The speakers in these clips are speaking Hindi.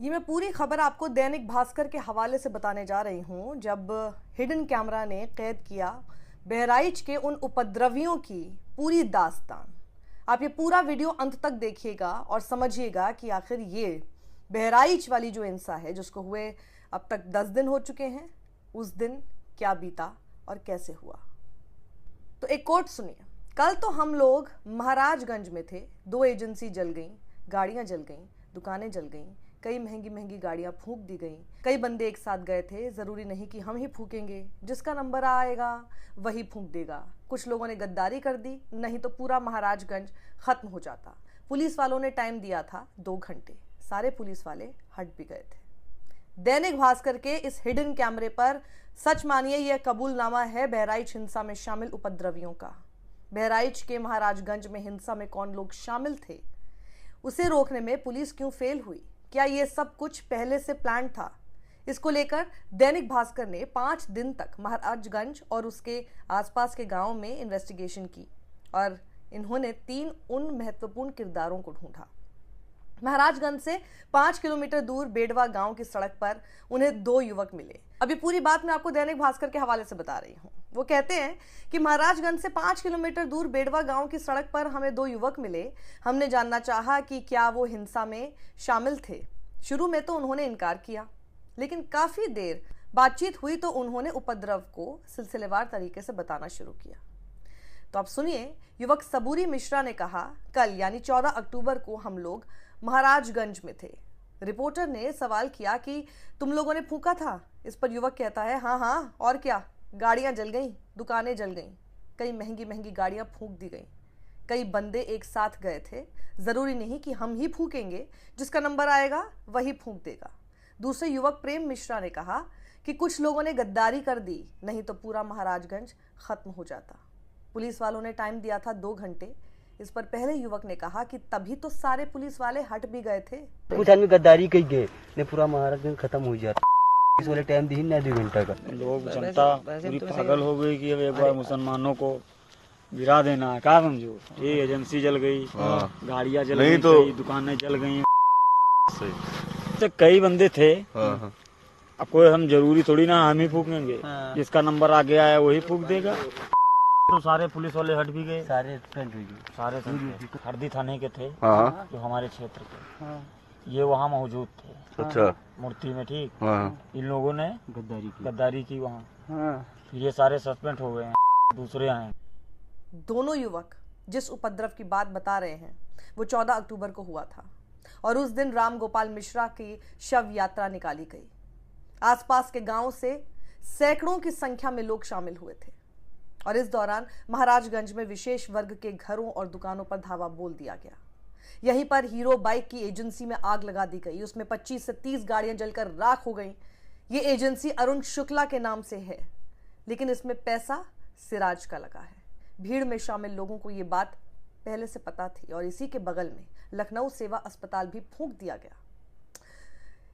ये मैं पूरी खबर आपको दैनिक भास्कर के हवाले से बताने जा रही हूं, जब हिडन कैमरा ने कैद किया बहराइच के उन उपद्रवियों की पूरी दास्तान। आप ये पूरा वीडियो अंत तक देखिएगा और समझिएगा कि आखिर ये बहराइच वाली जो हिंसा है जिसको हुए अब तक 10 दिन हो चुके हैं, उस दिन क्या बीता और कैसे हुआ। तो एक कोट सुनिए। कल तो हम लोग महाराजगंज में थे, 2 एजेंसी जल गई, गाड़ियां जल गई, दुकानें जल गई, कई महंगी महंगी गाड़ियां फूंक दी गई, कई बंदे एक साथ गए थे। जरूरी नहीं कि हम ही फूकेंगे, जिसका नंबर आएगा वही फूंक देगा। कुछ लोगों ने गद्दारी कर दी, नहीं तो पूरा महाराजगंज खत्म हो जाता। पुलिस वालों ने टाइम दिया था 2 घंटे, सारे पुलिस वाले हट भी गए थे। दैनिक भास्कर के इस हिडन कैमरे पर सच मानिए यह कबूलनामा है बहराइच हिंसा में शामिल उपद्रवियों का। बहराइच के महाराजगंज में हिंसा में कौन लोग शामिल थे, उसे रोकने में पुलिस क्यों फेल हुई, क्या ये सब कुछ पहले से प्लान था? इसको लेकर दैनिक भास्कर ने 5 दिन तक महाराजगंज और उसके आसपास के गांवों में इन्वेस्टिगेशन की और इन्होंने 3 उन महत्वपूर्ण किरदारों को ढूंढा। महाराजगंज से 5 किलोमीटर दूर बेडवा गांव की सड़क पर उन्हें 2 युवक मिले। अभी पूरी बात मैं आपको दैनिक भास्कर के हवाले से बता रही हूँ। वो कहते हैं कि महाराजगंज से 5 किलोमीटर दूर बेडवा गांव की सड़क पर हमें 2 युवक मिले। हमने जानना चाहा कि क्या वो हिंसा में शामिल थे। शुरू में तो उन्होंने इनकार किया, लेकिन काफी देर बातचीत हुई तो उन्होंने उपद्रव को सिलसिलेवार तरीके से बताना शुरू किया। तो आप सुनिए। युवक सबूरी मिश्रा ने कहा, कल यानी 14 अक्टूबर को हम लोग महाराजगंज में थे। रिपोर्टर ने सवाल किया कि तुम लोगों ने फूंका था? इस पर युवक कहता है, हाँ हाँ और क्या, गाड़ियां जल गईं, दुकानें जल गईं, कई महंगी महंगी गाड़ियां फूंक दी गईं, कई बंदे एक साथ गए थे। जरूरी नहीं कि हम ही फूकेंगे, जिसका नंबर आएगा वही फूंक देगा। दूसरे युवक प्रेम मिश्रा ने कहा कि कुछ लोगों ने गद्दारी कर दी, नहीं तो पूरा महाराजगंज खत्म हो जाता। पुलिस वालों ने टाइम दिया था 2 घंटे। इस पर पहले युवक ने कहा कि तभी तो सारे पुलिस वाले हट भी गए थे। कुछ आदमी गद्दारी कही गए ने पूरा महाराजगंज खत्म हो जाता। इस वाले टाइम दी ना 2 घंटा का। लोग जनता पूरी पागल हो गई कि अब एक बार मुसलमानों को गिरा देना है। क्या समझो, ये एजेंसी जल गई, गाड़ियां जल गई, तो दुकानें जल गई। तो कई बंदे थे, अब कोई हम जरूरी थोड़ी ना हम ही फूकेंगे, जिसका नंबर आ गया है वही फूक देगा। तो सारे पुलिस वाले हट भी गए, सारे हरदी थाने के थे जो हमारे क्षेत्र के, ये वहाँ मौजूद थे। अच्छा, मूर्ति में, ठीक। इन लोगों ने गद्दारी की वहाँ। ये सारे सस्पेंड हो गए हैं, दूसरे आए। दोनों युवक जिस उपद्रव की बात बता रहे हैं वो 14 अक्टूबर को हुआ था और उस दिन राम गोपाल मिश्रा की शव यात्रा निकाली गई। आसपास के गांव से सैकड़ों की संख्या में लोग शामिल हुए थे और इस दौरान महाराजगंज में विशेष वर्ग के घरों और दुकानों पर धावा बोल दिया गया। यहीं पर हीरो बाइक की एजेंसी में आग लगा दी गई। उसमें 25 से 30 गाड़ियां जलकर राख हो गई। ये एजेंसी अरुण शुक्ला के नाम से है, लेकिन इसमें पैसा सिराज का लगा है। भीड़ में शामिल लोगों को ये बात पहले से पता थी और इसी के बगल में लखनऊ सेवा अस्पताल भी फूंक दिया गया।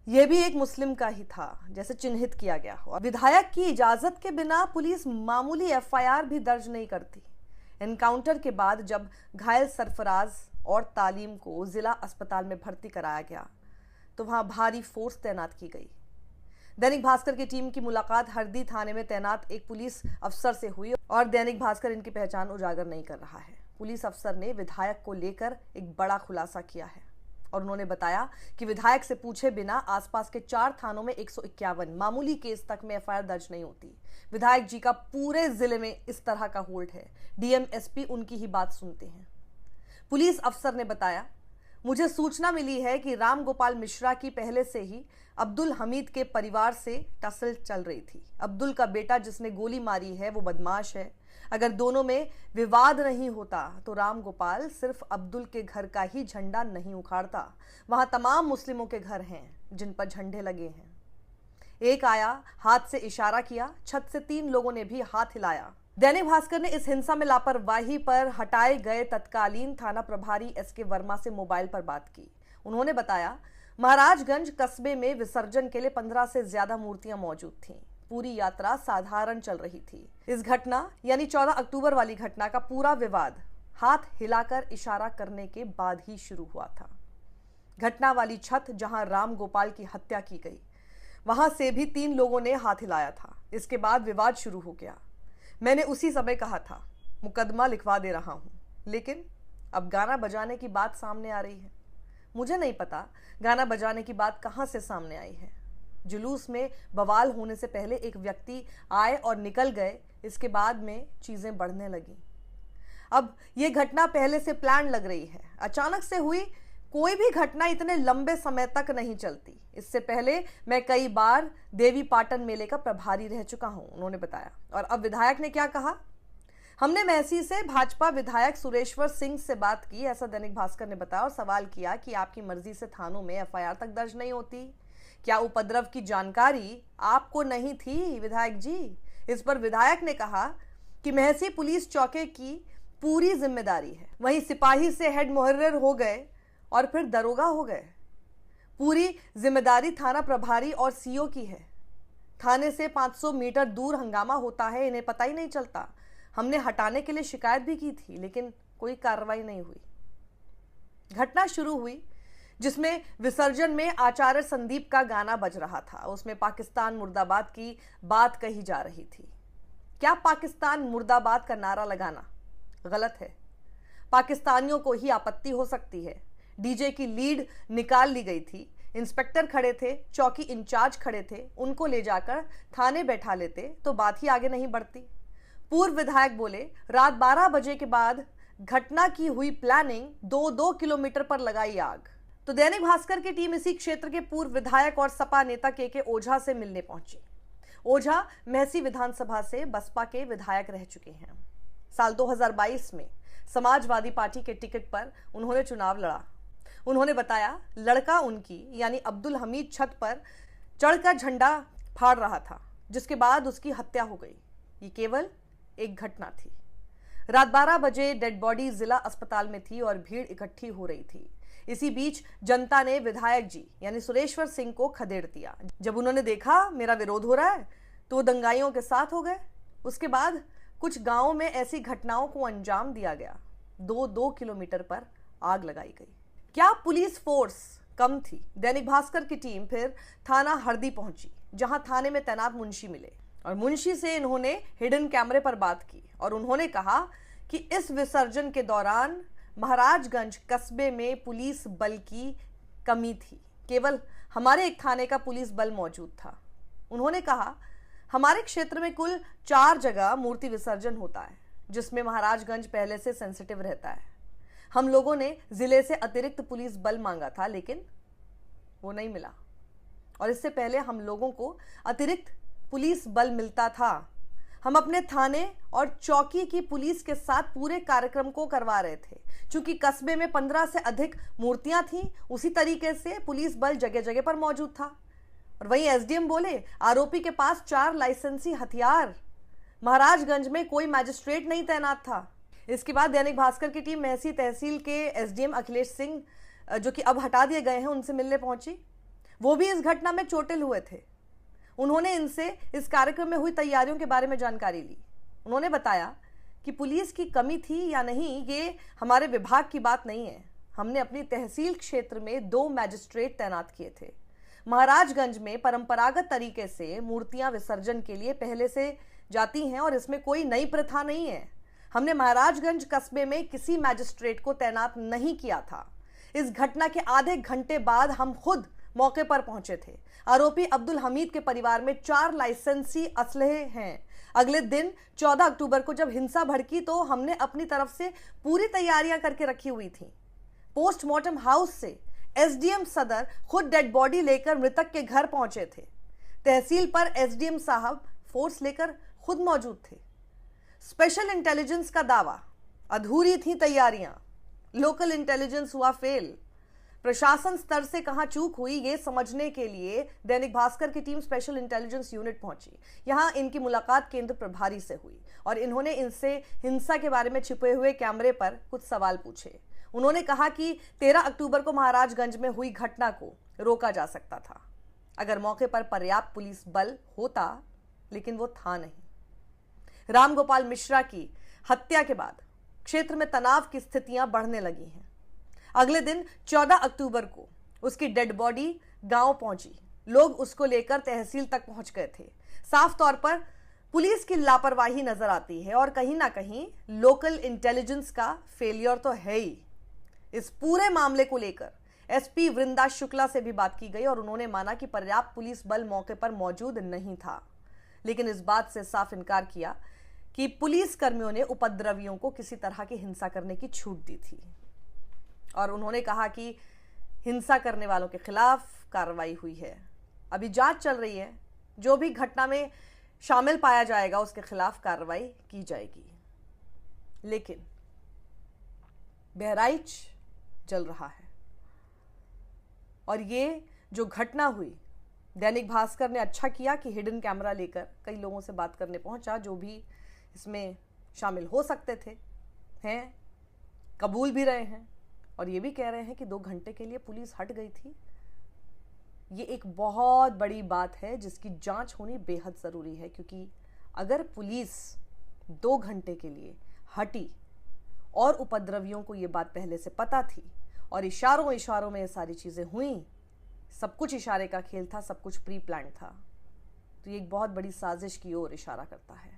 यह भी एक मुस्लिम का ही था, जैसे चिन्हित किया गया हो। विधायक की इजाजत के बिना पुलिस मामूली एफआईआर भी दर्ज नहीं करती। एनकाउंटर के बाद जब घायल सरफराज और तालीम को जिला अस्पताल में भर्ती कराया गया तो वहां भारी फोर्स तैनात की गई। दैनिक भास्कर की टीम की मुलाकात हरदी थाने में तैनात एक पुलिस अफसर से हुई और दैनिक भास्कर इनकी पहचान उजागर नहीं कर रहा है। पुलिस अफसर ने विधायक को लेकर एक बड़ा खुलासा किया है और उन्होंने बताया कि विधायक से पूछे बिना आसपास के 4 थानों में 151 मामूली केस तक में एफआईआर दर्ज नहीं होती। विधायक जी का पूरे जिले में इस तरह का होल्ड है। डीएम एसपी उनकी ही बात सुनते हैं। पुलिस अफसर ने बताया, मुझे सूचना मिली है कि राम गोपाल मिश्रा की पहले से ही अब्दुल हमीद के परिवार से टसल चल रही थी। अब्दुल का बेटा जिसने गोली मारी है वो बदमाश है। अगर दोनों में विवाद नहीं होता तो राम गोपाल सिर्फ अब्दुल के घर का ही झंडा नहीं उखाड़ता। वहां तमाम मुस्लिमों के घर हैं जिन पर झंडे लगे हैं। एक आया, हाथ से इशारा किया, छत से 3 लोगों ने भी हाथ हिलाया। दैनिक भास्कर ने इस हिंसा में लापरवाही पर हटाए गए तत्कालीन थाना प्रभारी एसके वर्मा से मोबाइल पर बात की। उन्होंने बताया, महाराजगंज कस्बे में विसर्जन के लिए 15 से ज्यादा मूर्तियां मौजूद थीं। पूरी यात्रा साधारण चल रही थी। इस घटना यानी 14 अक्टूबर वाली घटना का पूरा विवाद हाथ हिलाकर इशारा करने के बाद ही शुरू हुआ था। घटना वाली छत जहां राम गोपाल की हत्या की गई, वहां से भी 3 लोगों ने हाथ हिलाया था। इसके बाद विवाद शुरू हो गया। मैंने उसी समय कहा था मुकदमा लिखवा दे रहा हूं, लेकिन अब गाना बजाने की बात सामने आ रही है। मुझे नहीं पता गाना बजाने की बात कहां से सामने आई है। जुलूस में बवाल होने से पहले एक व्यक्ति आए और निकल गए, इसके बाद में चीजें बढ़ने लगी। अब ये घटना पहले से प्लान लग रही है। अचानक से हुई कोई भी घटना इतने लंबे समय तक नहीं चलती। इससे पहले मैं कई बार देवी पाटन मेले का प्रभारी रह चुका हूं, उन्होंने बताया। और अब विधायक ने क्या कहा? हमने महसी से भाजपा विधायक सुरेश्वर सिंह से बात की, ऐसा दैनिक भास्कर ने बताया, और सवाल किया कि आपकी मर्जी से थानों में एफआईआर तक दर्ज नहीं होती? क्या उपद्रव की जानकारी आपको नहीं थी विधायक जी? इस पर विधायक ने कहा कि महसी पुलिस चौकी की पूरी जिम्मेदारी है। वहीं सिपाही से हेड मुहर्रिर हो गए और फिर दरोगा हो गए। पूरी जिम्मेदारी थाना प्रभारी और सीओ की है। थाने से 500 मीटर दूर हंगामा होता है, इन्हें पता ही नहीं चलता। हमने हटाने के लिए शिकायत भी की थी, लेकिन कोई कार्रवाई नहीं हुई। घटना शुरू हुई जिसमें विसर्जन में आचार्य संदीप का गाना बज रहा था। उसमें पाकिस्तान मुर्दाबाद की बात कही जा रही थी। क्या पाकिस्तान मुर्दाबाद का नारा लगाना गलत है? पाकिस्तानियों को ही आपत्ति हो सकती है। डीजे की लीड निकाल ली गई थी। इंस्पेक्टर खड़े थे, चौकी इंचार्ज खड़े थे, उनको ले जाकर थाने बैठा लेते तो बात ही आगे नहीं बढ़ती। पूर्व विधायक बोले, रात 12 बजे के बाद घटना की हुई प्लानिंग 2-2 किलोमीटर पर लगाई आग। तो दैनिक भास्कर की टीम इसी क्षेत्र के पूर्व विधायक और सपा नेता के ओझा से मिलने पहुंची। ओझा महसी विधानसभा से बसपा के विधायक रह चुके हैं। साल 2022 में समाजवादी पार्टी के टिकट पर उन्होंने चुनाव लड़ा। उन्होंने बताया लड़का उनकी यानी अब्दुल हमीद छत पर चढ़कर झंडा फाड़ रहा था, जिसके बाद उसकी हत्या हो गई। ये केवल एक घटना थी। रात 12 बजे डेड बॉडी जिला अस्पताल में थी और भीड़ इकट्ठी हो रही थी। इसी बीच जनता ने विधायक जी यानी सुरेश्वर सिंह को खदेड़ दिया। जब उन्होंने देखा मेरा विरोध हो रहा है तो वो दंगाइयों के साथ हो गए। उसके बाद कुछ गांवों में ऐसी घटनाओं को अंजाम दिया गया। 2-2 किलोमीटर पर आग लगाई गई। क्या पुलिस फोर्स कम थी? दैनिक भास्कर की टीम फिर थाना हरदी पहुंची, जहां थाने में तैनात मुंशी मिले और मुंशी से इन्होंने हिडन कैमरे पर बात की और उन्होंने कहा कि इस विसर्जन के दौरान महाराजगंज कस्बे में पुलिस बल की कमी थी। केवल हमारे एक थाने का पुलिस बल मौजूद था। उन्होंने कहा हमारे क्षेत्र में कुल 4 जगह मूर्ति विसर्जन होता है, जिसमें महाराजगंज पहले से सेंसिटिव रहता है। हम लोगों ने जिले से अतिरिक्त पुलिस बल मांगा था, लेकिन वो नहीं मिला। और इससे पहले हम लोगों को अतिरिक्त पुलिस बल मिलता था। हम अपने थाने और चौकी की पुलिस के साथ पूरे कार्यक्रम को करवा रहे थे। चूंकि कस्बे में 15 से अधिक मूर्तियां थीं, उसी तरीके से पुलिस बल जगह जगह पर मौजूद था। और वहीं एसडीएम बोले आरोपी के पास 4 लाइसेंसी हथियार। महाराजगंज में कोई मैजिस्ट्रेट नहीं तैनात था। इसके बाद दैनिक भास्कर की टीम महसी तहसील के एसडीएम अखिलेश सिंह, जो कि अब हटा दिए गए हैं, उनसे मिलने पहुंची। वो भी इस घटना में चोटिल हुए थे। उन्होंने इनसे इस कार्यक्रम में हुई तैयारियों के बारे में जानकारी ली। उन्होंने बताया कि पुलिस की कमी थी या नहीं, ये हमारे विभाग की बात नहीं है। हमने अपनी तहसील क्षेत्र में 2 मैजिस्ट्रेट तैनात किए थे। महाराजगंज में परंपरागत तरीके से मूर्तियां विसर्जन के लिए पहले से जाती हैं और इसमें कोई नई प्रथा नहीं है। हमने महाराजगंज कस्बे में किसी मैजिस्ट्रेट को तैनात नहीं किया था। इस घटना के आधे घंटे बाद हम खुद मौके पर पहुंचे थे। आरोपी अब्दुल हमीद के परिवार में 4 लाइसेंसी असलहे हैं। अगले दिन 14 अक्टूबर को जब हिंसा भड़की तो हमने अपनी तरफ से पूरी तैयारियां करके रखी हुई थी। पोस्टमार्टम हाउस से एसडीएम सदर खुद डेड बॉडी लेकर मृतक के घर पहुंचे थे। तहसील पर एसडीएम साहब फोर्स लेकर खुद मौजूद थे। स्पेशल इंटेलिजेंस का दावा, अधूरी थी तैयारियां। लोकल इंटेलिजेंस हुआ फेल। प्रशासन स्तर से कहां चूक हुई ये समझने के लिए दैनिक भास्कर की टीम स्पेशल इंटेलिजेंस यूनिट पहुंची। यहां इनकी मुलाकात केंद्र प्रभारी से हुई और इन्होंने इनसे हिंसा के बारे में छिपे हुए कैमरे पर कुछ सवाल पूछे। उन्होंने कहा कि 13 अक्टूबर को महाराजगंज में हुई घटना को रोका जा सकता था अगर मौके पर पर्याप्त पुलिस बल होता, लेकिन वो था नहीं। राम गोपाल मिश्रा की हत्या के बाद क्षेत्र में तनाव की स्थितियां बढ़ने लगी हैं। अगले दिन 14 अक्टूबर को उसकी डेड बॉडी गांव पहुंची। लोग उसको लेकर तहसील तक पहुंच गए थे। साफ तौर पर पुलिस की लापरवाही नजर आती है और कहीं ना कहीं लोकल इंटेलिजेंस का फेलियर तो है ही। इस पूरे मामले को लेकर एसपी वृंदा शुक्ला से भी बात की गई और उन्होंने माना कि पर्याप्त पुलिस बल मौके पर मौजूद नहीं था, लेकिन इस बात से साफ इनकार किया कि पुलिस कर्मियों ने उपद्रवियों को किसी तरह की हिंसा करने की छूट दी थी। और उन्होंने कहा कि हिंसा करने वालों के खिलाफ कार्रवाई हुई है। अभी जांच चल रही है, जो भी घटना में शामिल पाया जाएगा उसके खिलाफ कार्रवाई की जाएगी। लेकिन बहराइच जल रहा है और ये जो घटना हुई, दैनिक भास्कर ने अच्छा किया कि हिडन कैमरा लेकर कई लोगों से बात करने पहुंचा, जो भी इसमें शामिल हो सकते थे, हैं, कबूल भी रहे हैं और ये भी कह रहे हैं कि 2 घंटे के लिए पुलिस हट गई थी। ये एक बहुत बड़ी बात है जिसकी जांच होनी बेहद ज़रूरी है, क्योंकि अगर पुलिस 2 घंटे के लिए हटी और उपद्रवियों को ये बात पहले से पता थी और इशारों में ये सारी चीज़ें हुई, सब कुछ इशारे का खेल था, सब कुछ प्री प्लान था, तो ये एक बहुत बड़ी साजिश की ओर इशारा करता है।